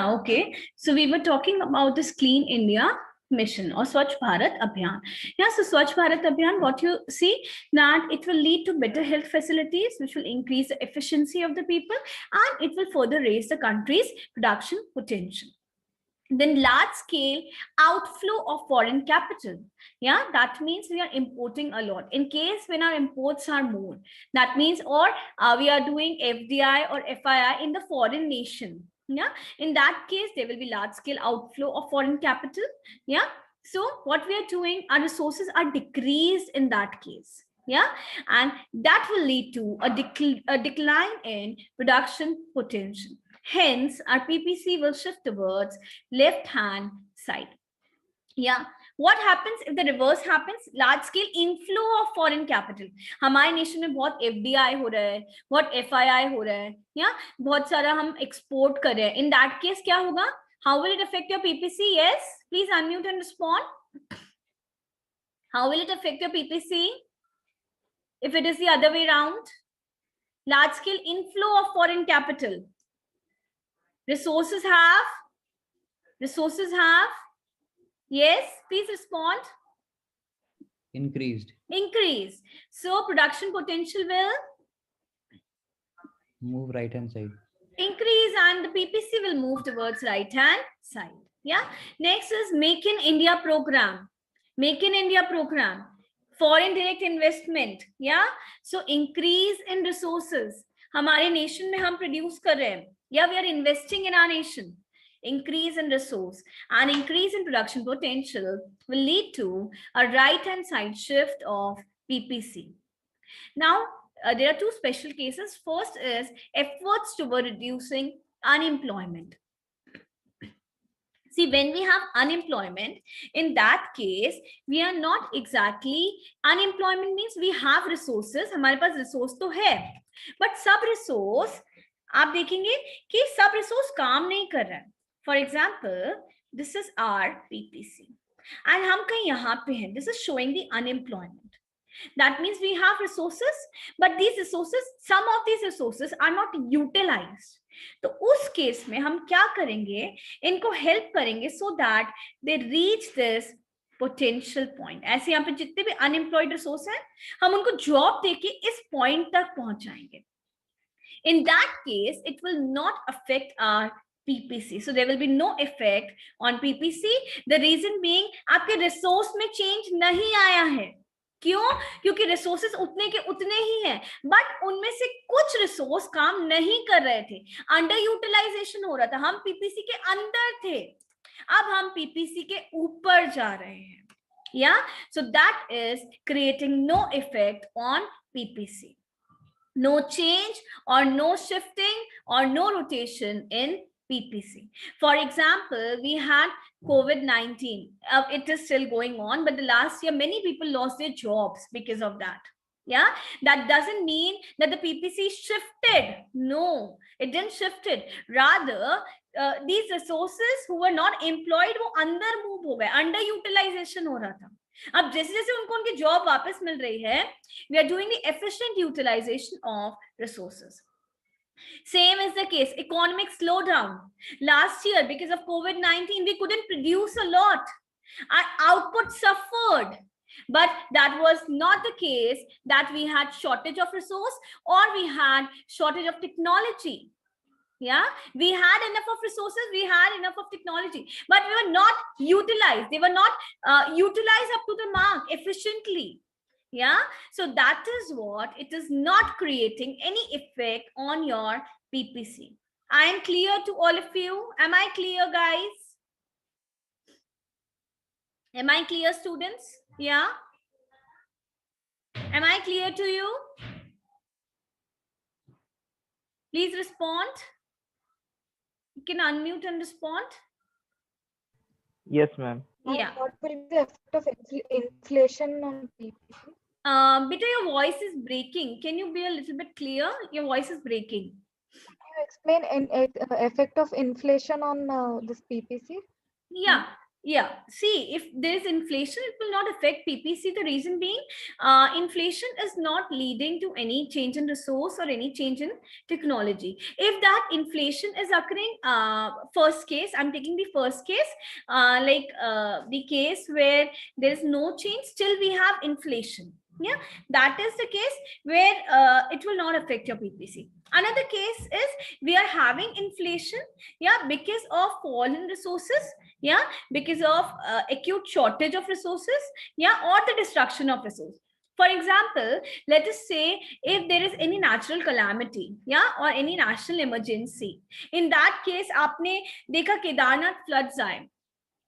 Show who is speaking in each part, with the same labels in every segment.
Speaker 1: Yeah, okay. So we were talking about this Clean India mission or Swachh Bharat Abhiyan. Yeah, so Swachh Bharat Abhiyan, what you see, that it will lead to better health facilities, which will increase the efficiency of the people, and it will further raise the country's production potential. Then large scale outflow of foreign capital. Yeah, that means we are importing a lot. In case when our imports are more, that means, or we are doing FDI or FII in the foreign nation. Yeah, in that case, there will be large scale outflow of foreign capital. Yeah, so what we are doing, our resources are decreased in that case. Yeah, and that will lead to a decline in production potential. Hence, our PPC will shift towards left-hand side. Yeah. What happens if the reverse happens? Large scale inflow of foreign capital. हमारे nation में बहुत FDI हो रहा है, बहुत FII हो रहा है, या बहुत सारा हम एक्सपोर्ट कर रहे हैं. In that case क्या होगा? How will it affect your PPC? Yes, please unmute and respond. How will it affect your PPC if it is the other way around? Large scale inflow of foreign capital. Resources have. Yes, please respond.
Speaker 2: Increased.
Speaker 1: So production potential will
Speaker 2: move right hand side.
Speaker 1: Increase, and the PPC will move towards right hand side. Yeah. Next is Make in India program. Foreign direct investment. Yeah. So increase in resources. हमारे nation में हम produce कर रहे हैं. Yeah, we are investing in our nation. Increase in resource and increase in production potential will lead to a right-hand side shift of PPC. Now, there are two special cases. First is efforts toward reducing unemployment. See, when we have unemployment, in that case, we are not exactly, unemployment means we have resources, हमारे पास resource तो है, but सब resource, आप देखेंगे कि सब resource काम नहीं कर रहा है. For example, this is our PPC, and हम कहीं यहाँ पे हैं. This is showing the unemployment. That means we have resources, but these resources, some of these resources are not utilized. तो उस केस में हम क्या करेंगे? इनको हेल्प करेंगे so that they reach this potential point. ऐसे यहाँ पे जितने भी unemployed resource हैं, हम उनको job देके इस point तक पहुंचाएंगे. In that case, it will not affect our PPC. So there will be no effect on PPC. The reason being, आपके resource में change नहीं आया है. क्यों? क्योंकि resources उतने के उतने ही हैं, but उनमें से कुछ resource काम नहीं कर रहे थे. Underutilization हो रहा था. हम PPC के अंदर थे. अब हम PPC के ऊपर जा रहे हैं. Yeah. So that is creating no effect on PPC. No change or no shifting or no rotation in PPC. For example, we had COVID-19. It is still going on, but the last year, many people lost their jobs because of that. Yeah, that doesn't mean that the PPC shifted. No, it didn't shift it. Rather, these resources who were not employed, वो अंदर move हो गए. Underutilization हो रहा था. अब जैसे जैसे उनको उनकी जॉब वापस मिल रही है, we are doing the efficient utilization of resources. Same is the case. Economic slowdown. Last year, because of COVID-19, we couldn't produce a lot. Our output suffered. But that was not the case that we had shortage of resource or we had shortage of technology. Yeah, we had enough of resources, we had enough of technology, but we were not utilized. They were not utilized up to the mark efficiently. Yeah, so that is what it is not creating any effect on your PPC. I am clear to all of you. Am I clear, guys? Am I clear, students? Yeah. Am I clear to you? Please respond. You can unmute and respond.
Speaker 3: Yes, ma'am.
Speaker 1: Yeah.
Speaker 4: What will be the effect of inflation on PPC?
Speaker 1: Beta, your voice is breaking. Can you be a little bit clear? Your voice is breaking.
Speaker 4: Can you explain an effect of inflation on this PPC?
Speaker 1: Yeah. Yeah, see, if there is inflation, it will not affect PPC. The reason being, inflation is not leading to any change in resource or any change in technology. If that inflation is occurring, first case, I'm taking the first case, the case where there is no change, still we have inflation. Yeah, that is the case where it will not affect your PPC. Another case is we are having inflation, yeah, because of fall in resources, yeah, because of acute shortage of resources, yeah, or the destruction of resources. For example, let us say if there is any natural calamity, yeah, or any national emergency, in that case aapne dekha Kedarnath floods aaye.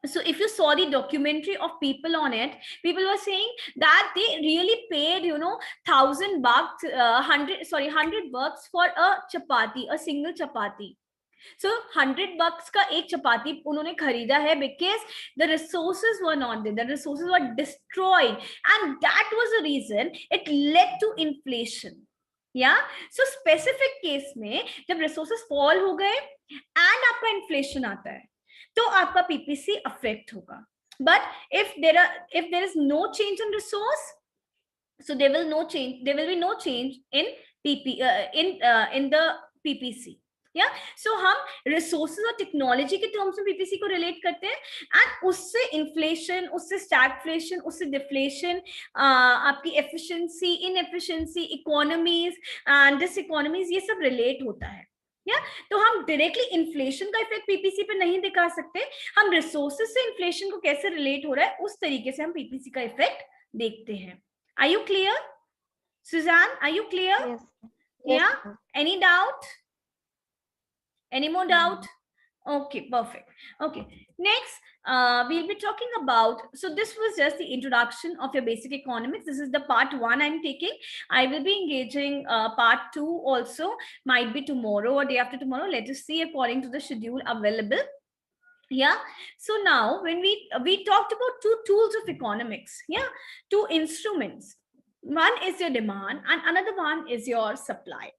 Speaker 1: So if you saw the documentary of people on it, people were saying that they really paid, you know, $1,000, 100 bucks for a chapati, a single chapati. So $100 का एक चपाती उन्होंने खरीदा है because the resources were not there, the resources were destroyed, and that was the reason it led to inflation. Yeah, so specific case में जब resources fall हो गए and आपका inflation आता है, तो आपका PPC affect होगा. But if there is no change in resource, so there will be no change in in the PPC. या सो हम रिसोर्सेज और टेक्नोलॉजी के टर्म्स में पीपीसी को रिलेट करते हैं, एंड उससे इन्फ्लेशन, उससे स्टैगफ्लेशन, उससे डिफ्लेशन, आपकी efficiency, inefficiency, economies and diseconomies, ये सब रिलेट होता है. या तो हम डायरेक्टली इन्फ्लेशन का इफेक्ट पीपीसी पे नहीं दिखा सकते, हम रिसोर्सेज से इन्फ्लेशन को कैसे रिलेट हो रहा है उस तरीके से हम पीपीसी का इफेक्ट देखते हैं. Are you clear? Suzanne, are you clear?
Speaker 4: Yes. Yes,
Speaker 1: Yeah.
Speaker 4: ma'am.
Speaker 1: Any doubt? Any more doubt? Okay, perfect. Okay, next we'll be talking about, so this was just the introduction of your basic economics. This is the part 1 I'm taking. I will be engaging part 2 also, might be tomorrow or day after tomorrow. Let us see according to the schedule available. Yeah, so now when we talked about two tools of economics, yeah, two instruments. One is your demand and another one is your supply.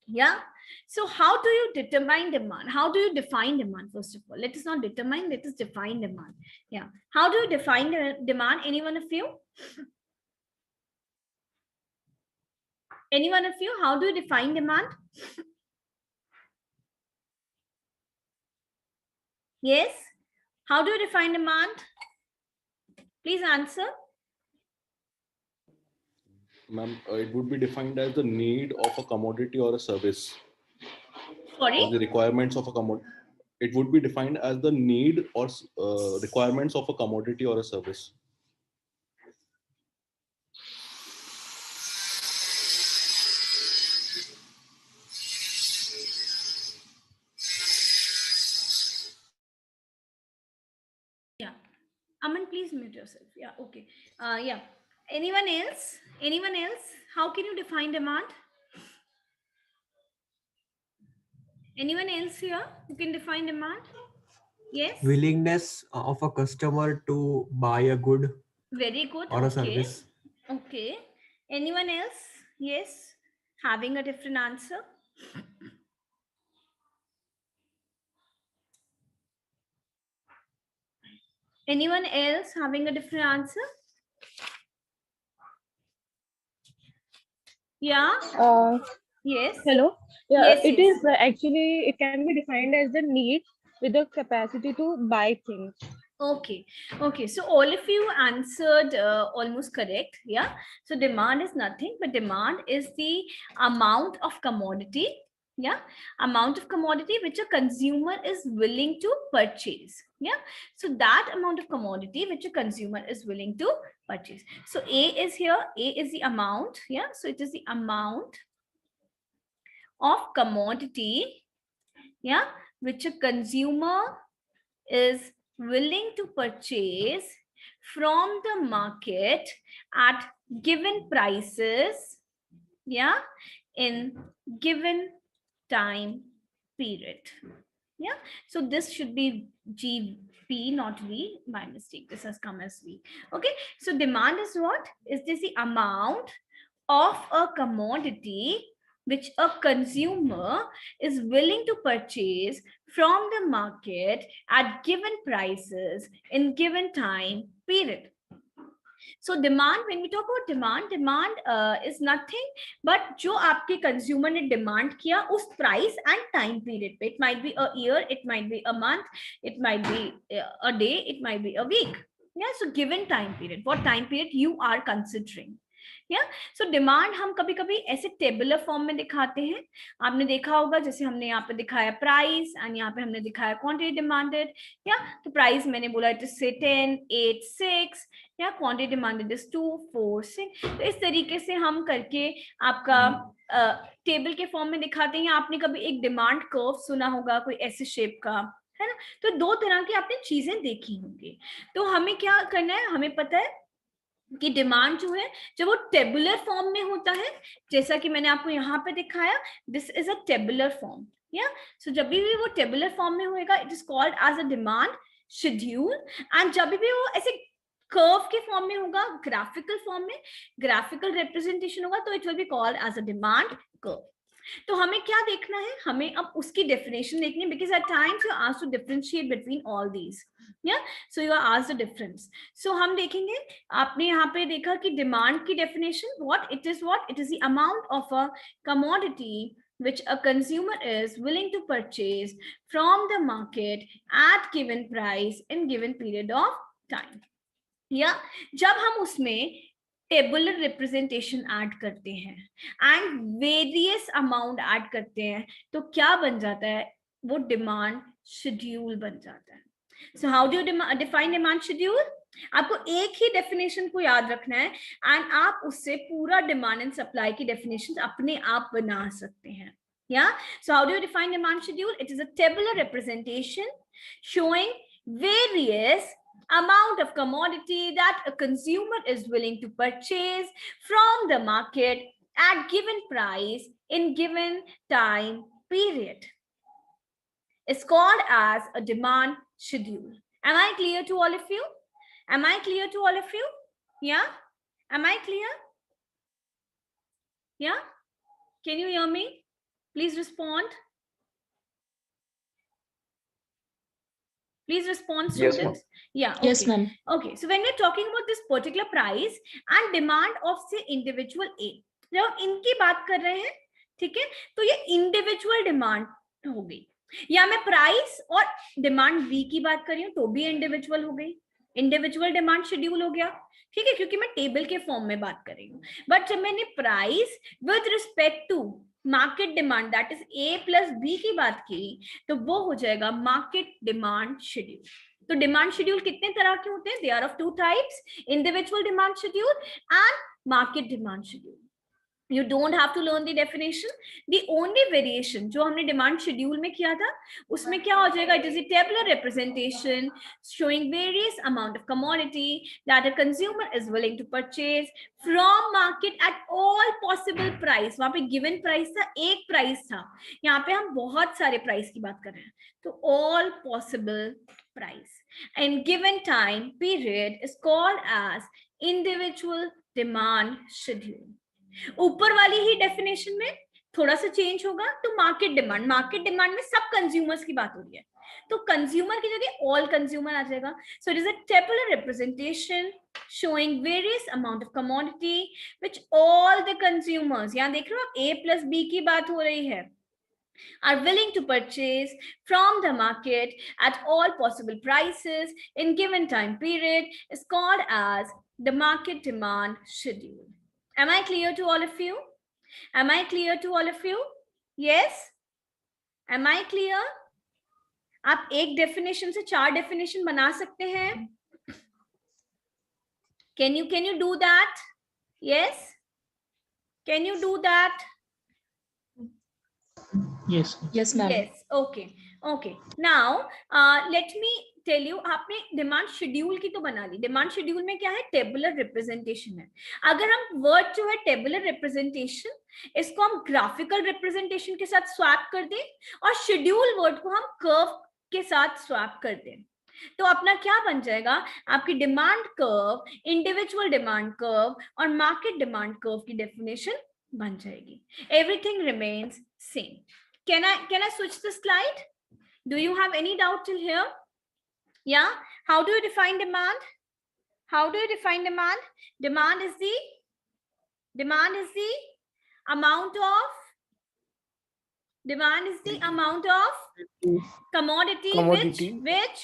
Speaker 1: Yeah, so how do you determine demand? How do you define demand? First of all, let us not determine, let us define demand. Yeah, how do you define demand? Any one of you? Any one of you? How do you define demand? Yes, how do you define demand? Please answer.
Speaker 2: Ma'am, it would be defined as the need of a commodity or a service.
Speaker 1: Sorry?
Speaker 2: Or the requirements of a commodity. It would be defined as the need or requirements of a commodity or a service.
Speaker 1: Yeah, Aman, please mute yourself. Yeah, okay. Yeah, anyone else? Anyone else? How can you define demand? Anyone else here who can define demand? Yes.
Speaker 5: Willingness of a customer to buy a good
Speaker 1: Very good.
Speaker 5: or a
Speaker 1: Okay.
Speaker 5: service.
Speaker 1: Okay. Anyone else? Yes. Having a different answer? Anyone else having a different answer? Yeah. Yes.
Speaker 6: Hello. Yeah,
Speaker 1: Yes,
Speaker 6: it
Speaker 1: yes.
Speaker 6: is actually, it can be defined as the need with the capacity to buy things.
Speaker 1: Okay. Okay. So all of you answered almost correct. Yeah. So demand is nothing but demand is the amount of commodity. Yeah. Amount of commodity which a consumer is willing to purchase. Yeah. So that amount of commodity which a consumer is willing to purchase. So A is here. A is the amount. Yeah. So it is the amount of commodity. Yeah. Which a consumer is willing to purchase from the market at given prices, yeah, in given time period. Yeah, so this should be GP, not V. By mistake, this has come as V. Okay, so demand is what? Is this the amount of a commodity which a consumer is willing to purchase from the market at given prices in given time period. So demand, when we talk about demand is nothing but जो आपके consumer ने demand किया उस price and time period पे. It might be a year, it might be a month, it might be a day, it might be a week. Yeah, so given time period, what time period you are considering. Yeah, so demand हम कभी कभी ऐसे tabular form में दिखाते हैं. आपने देखा होगा, जैसे हमने यहाँ पे दिखाया प्राइस एंड यहाँ पे हमने दिखाया क्वांटिटी डिमांडेड. या तो प्राइस मैंने बोला इट इज 10, 8, 6, या क्वांटिटी डिमांडेड इज 2, 4, 6. तो इस तरीके से हम करके आपका टेबल के फॉर्म में दिखाते हैं. आपने कभी एक डिमांड कर्व सुना होगा कोई ऐसे शेप का, है ना. तो दो तरह की आपने चीजें देखी होंगी. तो हमें क्या करना है, हमें पता है कि डिमांड जो है जब वो टेबुलर फॉर्म में होता है, जैसा कि मैंने आपको यहाँ पे दिखाया, this is a tabular form. या सो जब भी वो टेबुलर फॉर्म में होएगा it is called as a demand schedule. And जब भी वो ऐसे कर्व के फॉर्म में होगा, ग्राफिकल फॉर्म में, ग्राफिकल रिप्रेजेंटेशन होगा, तो it will be called as a demand curve. तो हमें क्या देखना है, हमें अब उसकी डेफिनेशन देखनी है, because at times you are asked to differentiate between all these. या so you are asked the difference. So हम देखेंगे, आपने यहाँ पे देखा कि डिमांड की definition what it is the amount of a commodity which a consumer is willing to purchase from the market at given price in given period of time. या जब हम उसमें टेबुलर रिप्रेजेंटेशन ऐड करते हैं and various amount add करते हैं, तो क्या बन जाता है, वो डिमांड शेड्यूल बन जाता है. So how do you define demand schedule? आपको एक ही डेफिनेशन को याद रखना है एंड आप उससे पूरा डिमांड एंड सप्लाई की डेफिनेशन अपने आप बना सकते हैं. Yeah, so how do you define demand schedule? It is a tabular representation showing various amount of commodity that a consumer is willing to purchase from the market at given price in given time period. It's called as a demand schedule. Am I clear to all of you? Am I clear to all of you? Yeah? Am I clear? Yeah? Can you hear me? Please respond. Please respond, students. Yes, yeah. Okay.
Speaker 7: Yes, ma'am.
Speaker 1: Okay. So when we're talking about this particular price and demand of say individual A, जब हम इनकी बात कर रहे हैं, ठीक है, तो ये इंडिविजुअल डिमांड हो गई. या मैं प्राइस और डिमांड बी की बात कर रही हूँ तो भी इंडिविजुअल हो गई, इंडिविजुअल डिमांड शेड्यूल हो गया. ठीक है, क्योंकि मैं टेबल के फॉर्म में बात कर रही हूँ. बट जब मैंने price with respect to market demand that is A plus B की बात की, तो वो हो जाएगा मार्केट डिमांड शेड्यूल. तो डिमांड शेड्यूल कितने तरह के होते हैं? They are of two types, individual demand schedule and market demand schedule. You don't have to learn the definition. The only variation जो हमने डिमांड शेड्यूल में किया था, उसमें क्या हो जाएगा? It is a tabular representation showing various amount of commodity that a consumer is willing to purchase from market at all possible price. वहाँ पे given price था, एक price था. यहाँ पे हम बहुत सारे price की बात कर रहे हैं. तो all possible price and given time period is called as individual demand schedule. ऊपर वाली ही डेफिनेशन में थोड़ा सा चेंज होगा. तो मार्केट डिमांड में सब कंज्यूमर्स की बात हो रही है, तो कंज्यूमर की जगह ऑल कंज्यूमर आ जाएगा. So it is a tabular representation showing various amount of commodity which all the consumers, यहाँ देख रहे हो आप A plus B की बात हो रही है, are willing to purchase from the market at all possible prices in given time period is called as the market demand schedule. Am I clear to all of you? Am I clear to all of you? Yes? Am I clear? आप एक definition से 4 definition बना सकते हैं. Can you do that? Yes? Can you do that?
Speaker 7: Yes. Yes, ma'am.
Speaker 1: Yes. Okay. Now, let me tell you, आपने demand schedule की तो बना ली. डिमांड शेड्यूल में क्या है? टेबुलर रिप्रेजेंटेशन है. अगर हम वर्ड जो है टेबुलर रिप्रेजेंटेशन, इसको हम ग्राफिकल रिप्रेजेंटेशन के साथ स्वैप कर दें और शेड्यूल वर्ड को हम कर्व के साथ स्वैप कर दें, तो अपना क्या बन जाएगा? आपकी demand curve, individual demand curve और मार्केट डिमांड कर्व की डेफिनेशन बन जाएगी. Everything remains same. Can I switch the slide? Do you have any doubt till here? Yeah. How do you define demand? How do you define demand? Demand is the amount of commodity. which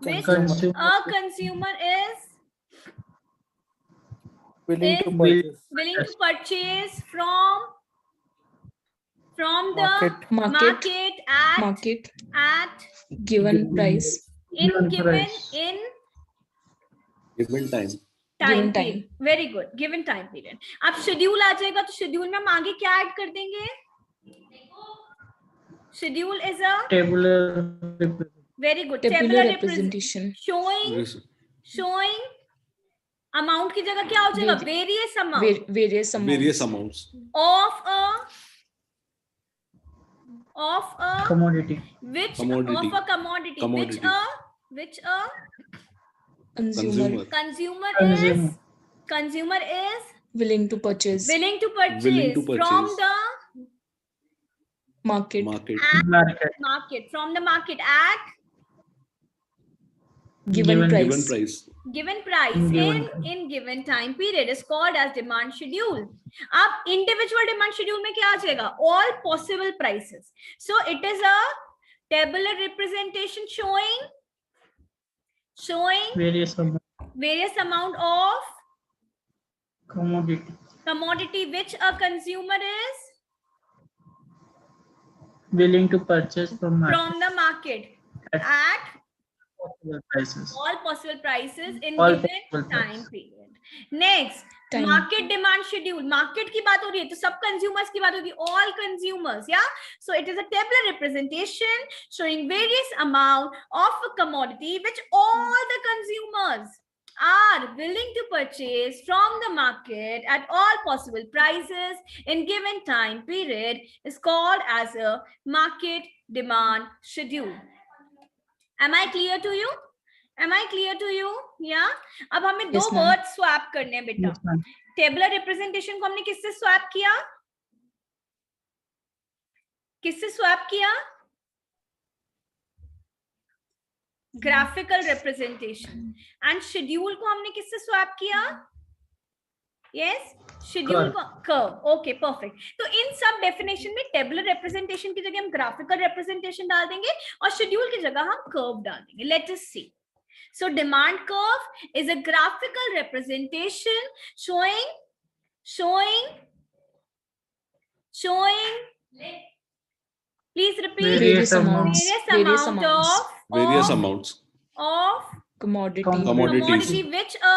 Speaker 1: a consumer is willing to purchase from the market at
Speaker 7: given price.
Speaker 1: given
Speaker 2: Given time.
Speaker 7: Given time.
Speaker 1: period. Very good. Given time period. अब schedule आ जाएगा तो schedule में हम आगे क्या add कर देंगे? Schedule is a very good
Speaker 7: Tabular representation.
Speaker 1: showing amount की जगह क्या हो जाएगा? various amount.
Speaker 7: Various
Speaker 2: amounts
Speaker 1: of a
Speaker 5: commodity.
Speaker 1: which
Speaker 2: Commodity.
Speaker 1: of a commodity. which a
Speaker 7: consumer
Speaker 1: consumer is
Speaker 7: willing to purchase
Speaker 2: Willing to
Speaker 1: from
Speaker 2: purchase.
Speaker 1: the
Speaker 7: market
Speaker 1: from the market at
Speaker 7: given
Speaker 2: Given
Speaker 7: price.
Speaker 2: price.
Speaker 1: in given time period is called as demand schedule. अब individual demand schedule में क्या आ जाएगा? All possible prices. So it is a tabular representation showing
Speaker 5: Various
Speaker 1: amount of
Speaker 5: commodity
Speaker 1: which a consumer is
Speaker 5: willing to purchase from
Speaker 1: the market at
Speaker 5: possible prices.
Speaker 1: all possible prices in
Speaker 5: All
Speaker 1: given
Speaker 5: possible
Speaker 1: time
Speaker 5: prices.
Speaker 1: period. Next,
Speaker 7: Time.
Speaker 1: market demand schedule. Market की बात हो रही है तो सब consumers की बात होगी, all consumers. Yeah. So it is a tabular representation showing various amount of a commodity which all the consumers are willing to purchase from the market at all possible prices in given time period is called as a market demand schedule. Am I clear to you? Yeah. अब हमें दो
Speaker 7: Yes, ma'am.
Speaker 1: Word swap करने हैं बेटा.
Speaker 5: Yes, ma'am.
Speaker 1: Tabular representation को हमने किससे swap किया? Graphical representation. एंड शेड्यूल को हमने किससे स्वैप किया? यस, शेड्यूल को कर्व. Okay, perfect. तो इन सब डेफिनेशन में टेबुलर रिप्रेजेंटेशन की जगह हम ग्राफिकल रिप्रेजेंटेशन डाल देंगे और शेड्यूल की जगह हम कर्व डाल देंगे. Let us C. So demand curve is a graphical representation showing please repeat.
Speaker 5: Various amounts.
Speaker 1: Various amounts of
Speaker 7: commodity
Speaker 1: which a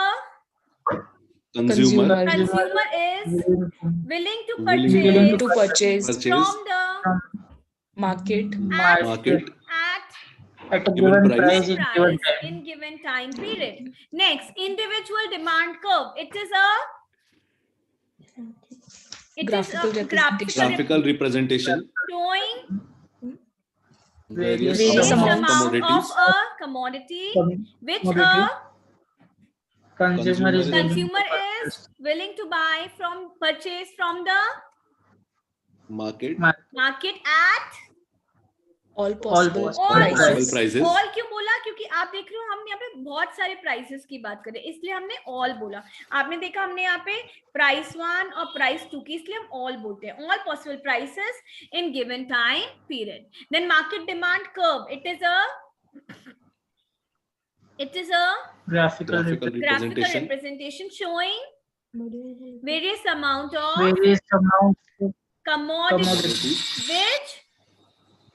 Speaker 2: Consumer
Speaker 1: consumer is willing to
Speaker 2: Willing
Speaker 7: to purchase
Speaker 1: from the
Speaker 7: market
Speaker 2: market
Speaker 5: at a
Speaker 2: Given
Speaker 5: given
Speaker 2: price.
Speaker 5: price
Speaker 1: in given time period. Next, individual demand curve. It is a
Speaker 7: Graphical representation.
Speaker 2: graphical representation
Speaker 1: showing
Speaker 5: Various
Speaker 1: various
Speaker 7: amounts.
Speaker 1: amount of
Speaker 2: commodities
Speaker 1: a commodity which a
Speaker 5: consumer is willing
Speaker 1: consumer
Speaker 5: to
Speaker 1: is willing to purchase from the
Speaker 2: market
Speaker 1: market at
Speaker 7: all possible
Speaker 5: possible
Speaker 7: prices.
Speaker 2: prices.
Speaker 1: all क्यों बोला? क्योंकि आप देख रहे हो हम यहाँ पे बहुत सारे प्राइसेस की बात करें, इसलिए हमने all बोला. आपने देखा हमने यहाँ पे प्राइस 1 और प्राइस 2 की, इसलिए हम all बोलते हैं. all possible prices in given time period. Then market demand curve. It is a
Speaker 5: graphical
Speaker 1: graphical
Speaker 2: representation
Speaker 1: representation showing various amount of
Speaker 5: various amounts of
Speaker 1: commodity which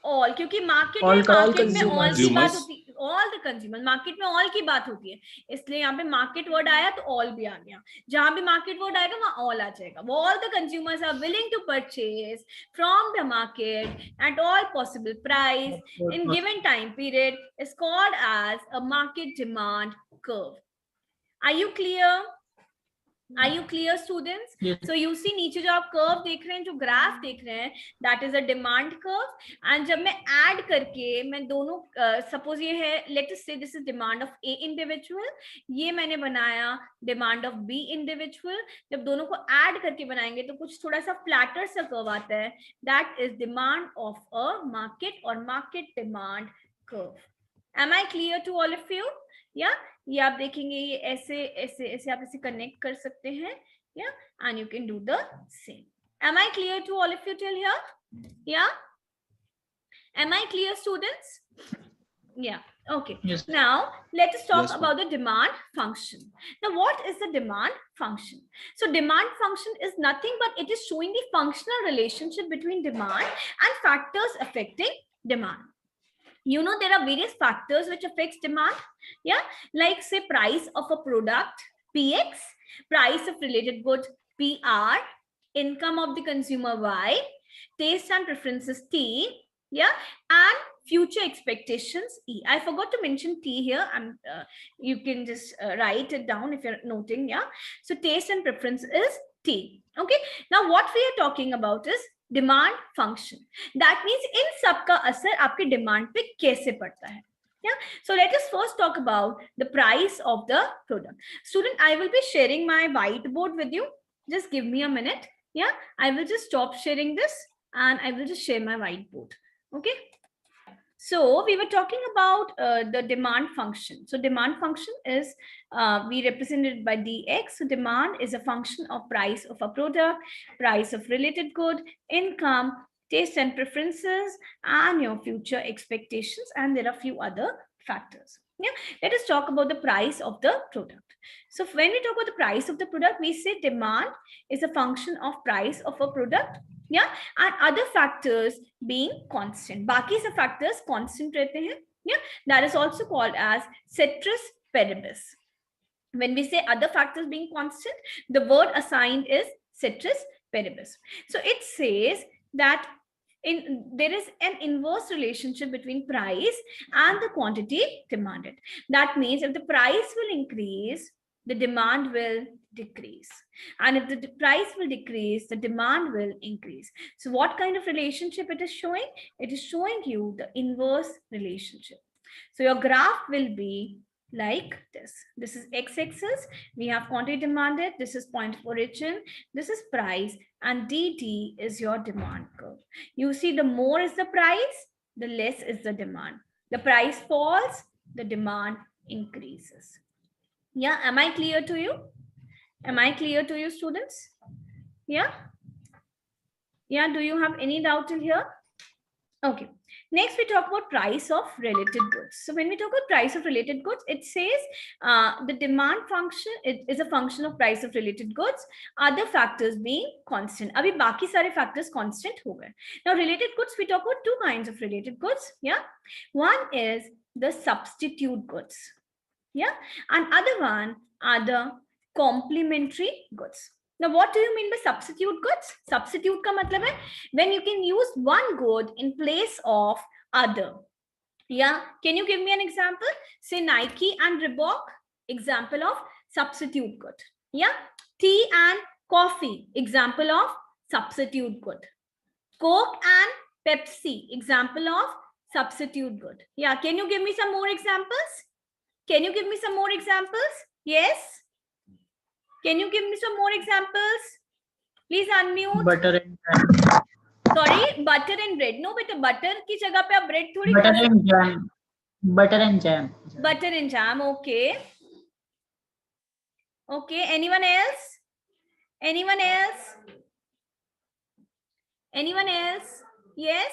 Speaker 1: all, क्योंकि market
Speaker 5: All
Speaker 1: में all की
Speaker 2: consumers.
Speaker 1: बात होती है, all the consumer. Market में all की बात होती है, इसलिए यहाँ पे मार्केट वर्ड आया तो ऑल भी आ गया. जहां भी मार्केट वर्ड आएगा वहां ऑल आ जाएगा. All the consumers are willing to purchase from the market at all possible price in given time period is called as a market demand curve. Are you clear? Are you clear, students?
Speaker 8: Yes.
Speaker 1: So you see नीचे जो आप curve देख रहे हैं, जो graph देख रहे हैं, that is a demand curve. And जब मैं add करके मैं दोनों suppose ये है, let us say this is demand of A individual, ये मैंने बनाया demand of B individual. जब दोनों को add करके बनाएंगे तो कुछ थोड़ा सा flatter सा curve आता है. That is demand of a market or market demand curve. Am I clear to all of you? Yeah. ये आप देखेंगे ये ऐसे ऐसे ऐसे आप इसे connect कर सकते हैं. Yeah. And you can do the same. Am I clear to all of you till here? Yeah. Am I clear, students? Yeah. Okay.
Speaker 8: Yes.
Speaker 1: Now let us talk
Speaker 2: Yes,
Speaker 1: about the demand function. Now what is the demand function? So demand function is nothing but it is showing the functional relationship between demand and factors affecting demand. You know, there are various factors which affects demand. Yeah. Like say price of a product, PX, price of related goods, PR, income of the consumer, Y, taste and preferences, T. Yeah. And future expectations, E. I forgot to mention T here. You can just write it down if you're noting. Yeah. So taste and preference is T. Okay. Now what we are talking about is demand function. That means in सबका असर आपके demand पे कैसे पड़ता है. Yeah. So let us first talk about the price of the product. Student, I will be sharing my whiteboard with you. Just give me a minute. Yeah. I will just stop sharing this and I will just share my whiteboard. Okay. So we were talking about the demand function. So demand function is we represented by dx. So demand is a function of price of a product, price of related good, income, taste and preferences, and your future expectations. And there are a few other factors. Yeah. Let us talk about the price of the product. So when we talk about the price of the product, we say demand is a function of price of a product. Yeah, and other factors being constant. बाकी सब factors constant रहते हैं. Yeah, that is also called as ceteris paribus. When we say other factors being constant, the word assigned is ceteris paribus. So it says that there is an inverse relationship between price and the quantity demanded. That means if the price will increase, the demand will decrease. And if the price will decrease, the demand will increase. So what kind of relationship it is showing? It is showing you the inverse relationship. So your graph will be like this. This is x-axis. We have quantity demanded. This is point of origin. This is price. And dt is your demand curve. You see the more is the price, the less is the demand. The price falls, the demand increases. Yeah, am I clear to you? Am I clear to you, students? Yeah? Yeah, do you have any doubt in here? Okay. Next, we talk about price of related goods. So when we talk about price of related goods, it says the demand function is a function of price of related goods, other factors being constant. Abhi baki sare factors constant ho gaye. Now, related goods, we talk about two kinds of related goods. Yeah. One is the substitute goods. Yeah. And other one are the complementary goods. Now, what do you mean by substitute goods? Substitute ka matlab hai when you can use one good in place of other. Yeah. Can you give me an example? Say Nike and Reebok, example of substitute good. Yeah. Tea and coffee, example of substitute good. Coke and Pepsi, example of substitute good. Yeah. Can you give me some more examples? Can you give me some more examples? Yes. Can you give me some more examples? Please unmute.
Speaker 8: Butter and jam.
Speaker 1: Sorry, butter and bread. No, beta butter की जगह पे आप bread थोड़ी
Speaker 8: Butter
Speaker 1: खा सकते.
Speaker 8: and jam. Butter and jam.
Speaker 1: Butter and jam. Okay. Okay. Anyone else? Anyone else? Anyone else? Yes.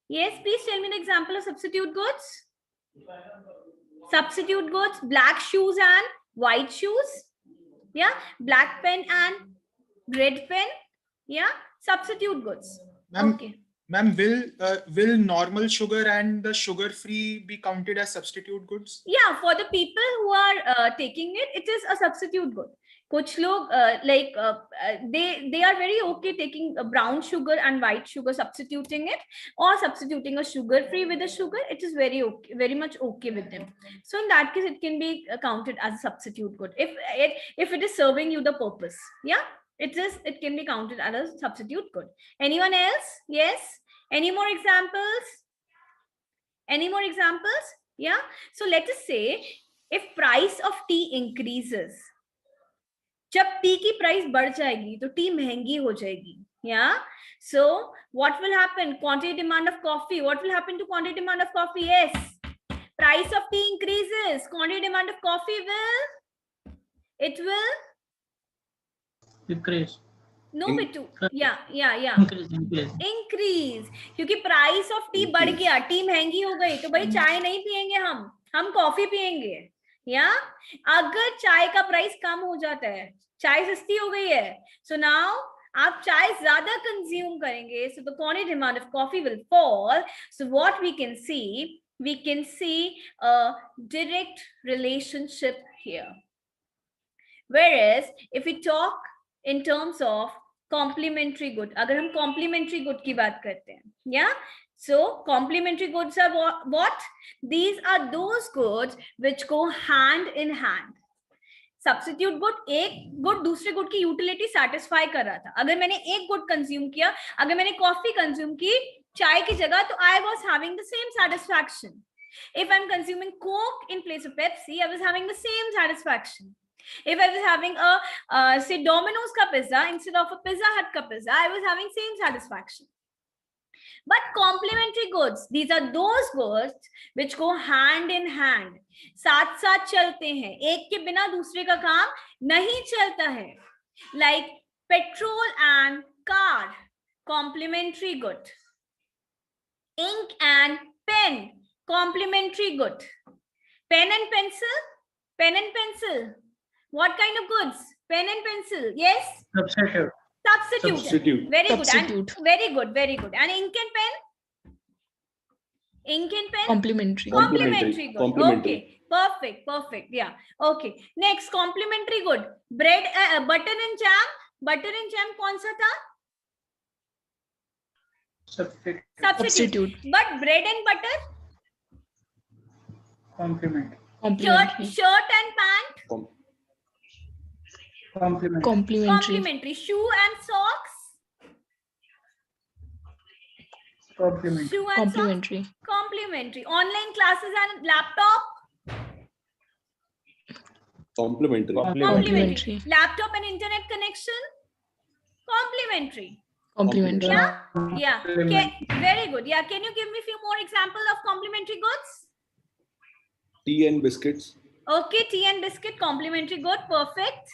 Speaker 1: Yes. Please tell me the example of substitute goods. Substitute goods. Black shoes and white shoes. Yeah. Black pen and red pen. Yeah. Substitute goods.
Speaker 9: Ma'am,
Speaker 1: Okay.
Speaker 9: Ma'am, will normal sugar and the sugar free be counted as substitute goods?
Speaker 1: Yeah, for the people who are taking it, it is a substitute good. कुछ लोग they are very okay taking brown sugar and white sugar, substituting it, or substituting a sugar free with a sugar. It is very okay, very much okay with them. So in that case, it can be counted as a substitute good if it is serving you the purpose. Yeah, it can be counted as a substitute good. Anyone else? Yes. Any more examples? Any more examples? Yeah. So let us say if price of tea increases, जब T की price बढ़ जाएगी तो T महंगी हो जाएगी. Yeah. So what will happen? Quantity demand of coffee. What will happen to quantity demand of coffee? Yes. Price of tea increases. Quantity demand of coffee will. It will
Speaker 8: Decrease.
Speaker 1: No, Bittu. Yeah. Increase. क्योंकि price of T बढ़ गया, T महंगी हो गई, तो भाई चाय नहीं पियेंगे हम कॉफी पियेंगे. या अगर चाय का प्राइस कम हो जाता है, चाय सस्ती हो गई है, सो नाउ आप चाय ज्यादा कंज्यूम करेंगे, so the quantity demand of coffee will fall. So what we can see a direct relationship here. Whereas if we talk in terms of complementary good, अगर हम complementary good की बात करते हैं, yeah, so complementary goods are what? These are those goods which go hand in hand. Substitute good, एक good दूसरे good की utility satisfy कर रहा था. अगर मैंने एक गुड कंज्यूम किया, अगर मैंने कॉफी कंज्यूम की चाय की जगह, तो I was having the same satisfaction. If I'm consuming Coke in place of Pepsi, I was having the same satisfaction. If I was having a say Domino's ka pizza instead of a Pizza Hut ka pizza, I was having same satisfaction. But complementary goods, these are those goods which go hand in hand. साथ साथ चलते हैं, एक के बिना दूसरे का काम नहीं चलता है. Like petrol and car, complementary good. Ink and pen, complementary good. Pen and pencil. What kind of goods? Pen and pencil. Yes. Substitute. Very
Speaker 7: Substitute.
Speaker 1: good. And very good. And ink and pen.
Speaker 7: Complementary.
Speaker 1: Complementary good. Okay. Perfect. Yeah. Okay. Next, complementary good. Bread, butter and jam. Butter and jam कौन सा था? Substitute. But bread and butter.
Speaker 8: Complementary.
Speaker 1: Shirt and pant. Complementary. Shoe and socks. Shoe and
Speaker 7: Complementary.
Speaker 1: socks. Complementary. Online classes and laptop.
Speaker 7: Complementary.
Speaker 1: Laptop and internet connection. Complementary. Yeah. Very good. Yeah. Can you give me a few more examples of complementary goods?
Speaker 2: Tea and biscuits.
Speaker 1: Okay, tea and biscuit, complementary good, perfect.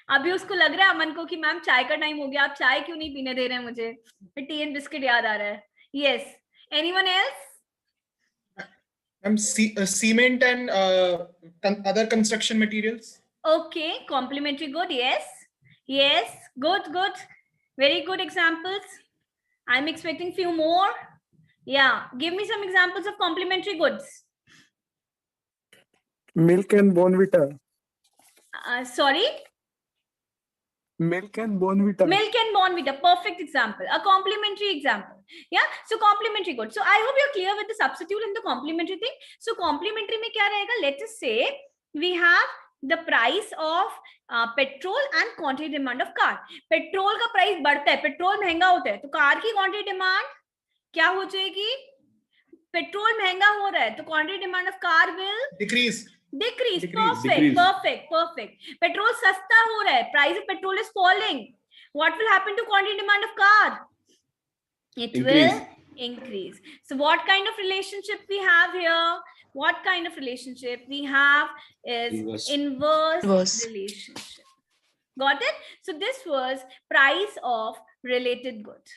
Speaker 1: अभी उसको लग रहा है अमन को कि ma'am चाय का time हो गया, आप चाय क्यों नहीं पीने दे रहे हैं मुझे, टी एंड बिस्किट याद आ रहा है. Yes. Anyone else?
Speaker 9: Cement and other construction materials.
Speaker 1: Okay, complementary good. Yes. Good. Very good examples. I'm expecting few more. Yeah. Give me some examples of complementary goods.
Speaker 10: Milk and Bonvita.
Speaker 1: Sorry?
Speaker 10: Milk and Bonvita.
Speaker 1: Perfect example. A complementary example. Yeah. So complementary good. So I hope you're clear with the substitute and the complementary thing. So complementary में क्या रहेगा? Let us say we have the price of petrol and quantity demand of car. Petrol का price बढ़ता है, petrol महंगा होता है, तो car की quantity demand क्या हो जाएगी? Petrol महंगा हो रहा है, तो quantity demand of car will
Speaker 9: decrease.
Speaker 1: Perfect. Petrol सस्ता हो रहा है, price of petrol is falling. What will happen to quantity demand of car? It will increase. So what kind of relationship we have here? What kind of relationship we have is inverse relationship. Got it? So this was price of related good.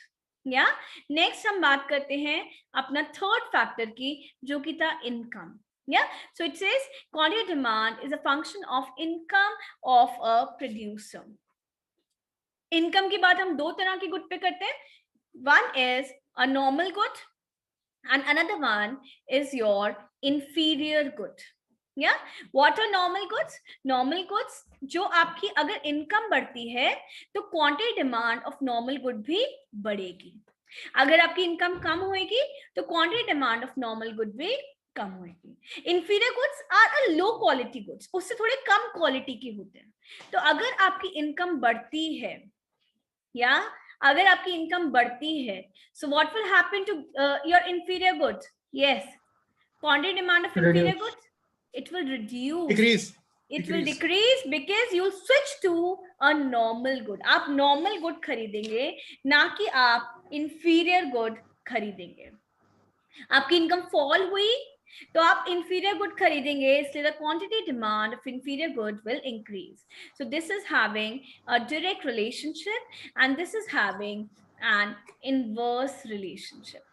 Speaker 1: Yeah. Next हम बात करते हैं अपना third factor की, जो कि था income. Yeah. So it says quantity demand is a function of income of a producer. Income की बात हम दो तरह की गुड पे करते हैं. One is a normal good, and another one is your inferior good. Yeah, what are normal goods? Normal goods जो आपकी अगर इनकम बढ़ती है तो quantity demand of normal good भी बढ़ेगी. अगर आपकी इनकम कम होगी तो quantity demand of normal good भी कम होगी. Inferior goods are a low quality goods, उससे थोड़े कम क्वालिटी के होते हैं. तो अगर आपकी इनकम बढ़ती है या अगर आपकी इनकम बढ़ती है, so what will happen to your inferior goods? Yes, quantity demand of inferior goods, it will reduce,
Speaker 9: Decrease.
Speaker 1: it will decrease because you switch to a normal good. आप normal good खरीदेंगे ना कि आप inferior good खरीदेंगे. आपकी income fall हुई तो आप inferior good खरीदेंगे, इसलिए the quantity demand of inferior good will increase. So this is having a direct relationship and this is having an inverse relationship.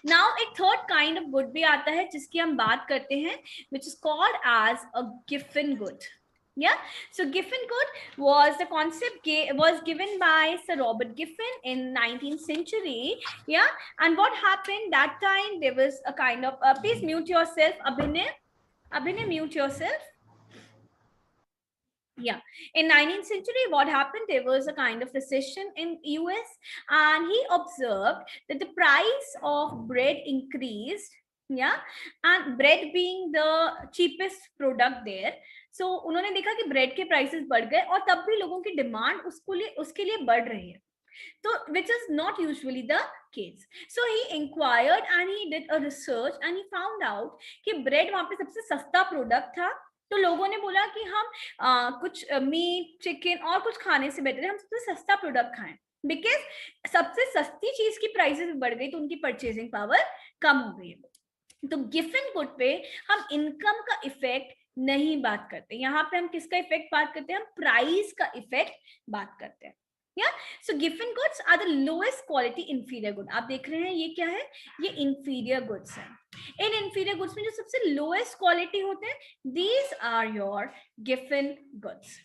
Speaker 1: Now एक third kind of good भी आता है जिसकी हम बात करते हैं, which is called as a given good. Yeah, so Giffen good was the concept was given by Sir Robert Giffen in 19th century. Yeah, and what happened that time, there was a kind of please mute yourself, Abhinay, mute yourself. Yeah, in 19th century what happened, there was a kind of recession in US and he observed that the price of bread increased. Yeah, and bread being the cheapest product there, so उन्होंने देखा कि bread के prices बढ़ गए और तब भी लोगों की डिमांड उसके लिए बढ़ रही है. तो which is not usually the case. So he inquired and he did a research and he found out कि ब्रेड वहां पे सबसे सस्ता प्रोडक्ट था. तो लोगों ने बोला कि हम कुछ मीट चिकन और कुछ खाने से बेटर है हम सबसे सस्ता प्रोडक्ट खाएं, बिकॉज सबसे सस्ती चीज की प्राइसेस बढ़ गई तो उनकी परचेजिंग पावर कम हो गई. तो गिफन गुड पे हम इनकम का इफेक्ट नहीं बात करते, यहाँ पे हम किसका इफेक्ट बात करते हैं, हम प्राइस का इफेक्ट बात करते हैं. Yeah, so given goods are the lowest quality inferior good. आप देख रहे हैं ये क्या है, ये inferior goods है. इन inferior goods में जो सबसे lowest quality होते हैं, these are your given goods.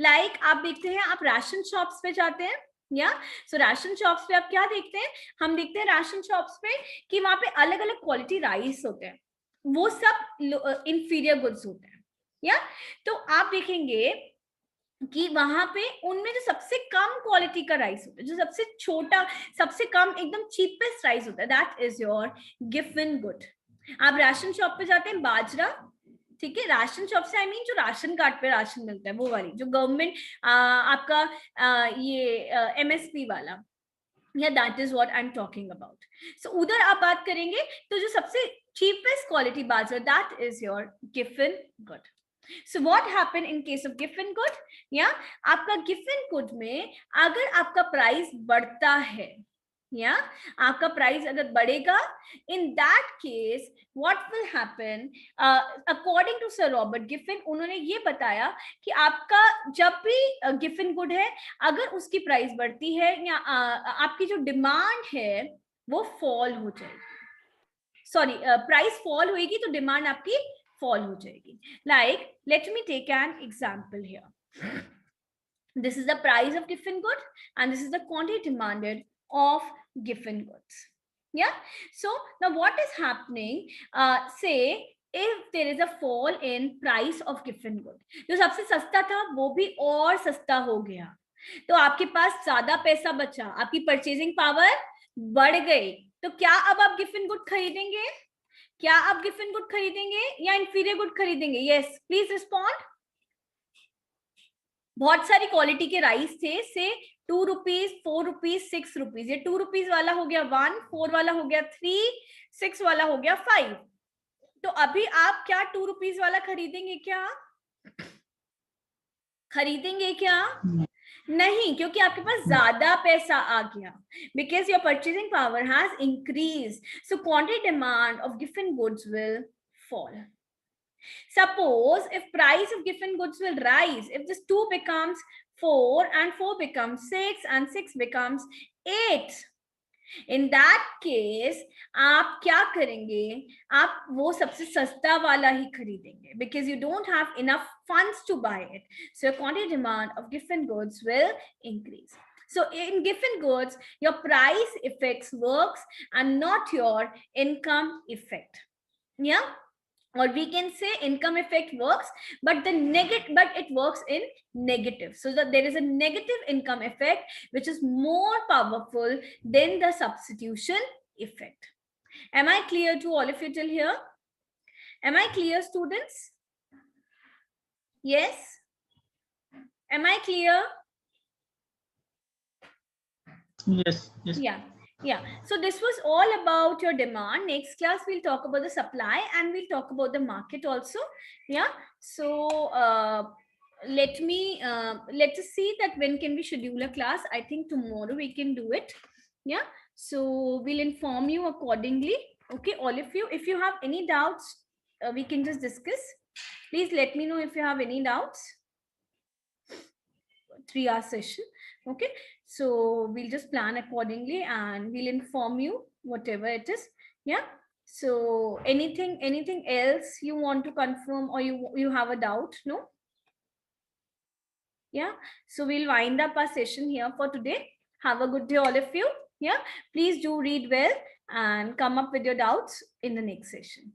Speaker 1: Like आप देखते हैं, आप राशन शॉप्स पे जाते हैं, या सो राशन शॉप्स पे आप क्या देखते हैं, हम देखते हैं राशन शॉप्स पे कि वहां पे अलग अलग क्वालिटी राइस होते हैं, वो सब इंफीरियर गुड्स होते हैं. या तो आप देखेंगे कि वहां पे उनमें जो सबसे कम क्वालिटी का राइस होता है, जो सबसे छोटा सबसे कम एकदम चीपेस्ट राइस होता है, that is your given good. आप राशन शॉप पे जाते हैं, बाजरा, ठीक है, राशन शॉप से आई मीन जो राशन कार्ड पे राशन मिलता है वो वाली, जो गवर्नमेंट आपका ये MSP वाला, या that is what I am talking about. So उधर आप बात करेंगे तो जो सबसे चीपेस्ट क्वालिटी बाजरा, that is your given good. So what happened in case of given good? या आपका given good में अगर आपका प्राइस बढ़ता है, या आपका प्राइस अगर बढ़ेगा, in that case what will happen, according to Sir Robert Giffen, उन्होंने ये बताया कि आपका जब भी given good है, अगर उसकी प्राइस बढ़ती है या आपकी जो डिमांड है वो फॉल हो जाएगी, सॉरी प्राइस फॉल होगी तो डिमांड आपकी फॉल हो जाएगी. Like, let me take an example here. This is the price of given good and this is the quantity demanded of given goods. Yeah, so now what is happening, say if there is a fall in price of given good, जो सबसे सस्ता था वो भी और सस्ता हो गया, तो आपके पास ज्यादा पैसा बचा, आपकी परचेजिंग पावर बढ़ गई, तो क्या अब आप गिवन गुड खरीदेंगे, क्या आप गिवन गुड खरीदेंगे या इंफीरियर गुड खरीदेंगे? Yes, please respond. बहुत सारी क्वालिटी के राइस थे, से 2 रुपीज, 4 रुपीज, 6 रुपीज, ये 2 रुपीज वाला हो गया 1, 4 वाला हो गया 3, 6 वाला हो गया 5. तो अभी आप क्या 2 रुपीज वाला खरीदेंगे, क्या खरीदेंगे क्या? नहीं, क्योंकि आपके पास ज्यादा पैसा आ गया, because your purchasing power has increased, so quantity demand of given goods will fall. Suppose if price of given goods will rise, if this 2 becomes 4 and 4 becomes 6 and 6 becomes 8, in that case आप क्या करेंगे, आप वो सबसे सस्ता वाला ही खरीदेंगे, because you don't have enough funds to buy it, so your quantity demand of given goods will increase. So in given goods, your price affects works and not your income effect. Yeah. Or we can say income effect works, but it works in negative. So that there is a negative income effect, which is more powerful than the substitution effect. Am I clear to all of you till here? Am I clear, students? Yes? Am I clear?
Speaker 11: Yes.
Speaker 1: Yeah. So this was all about your demand. Next class, we'll talk about the supply and we'll talk about the market also. Yeah. So let us see that when can we schedule a class. I think tomorrow we can do it. Yeah. So we'll inform you accordingly. Okay, all of you. If you have any doubts, we can just discuss. Please let me know if you have any doubts. 3-hour session. Okay, so we'll just plan accordingly and we'll inform you whatever it is. Yeah. So anything else you want to confirm, or you have a doubt? No? Yeah. So we'll wind up our session here for today. Have a good day, all of you. Yeah. Please do read well and come up with your doubts in the next session.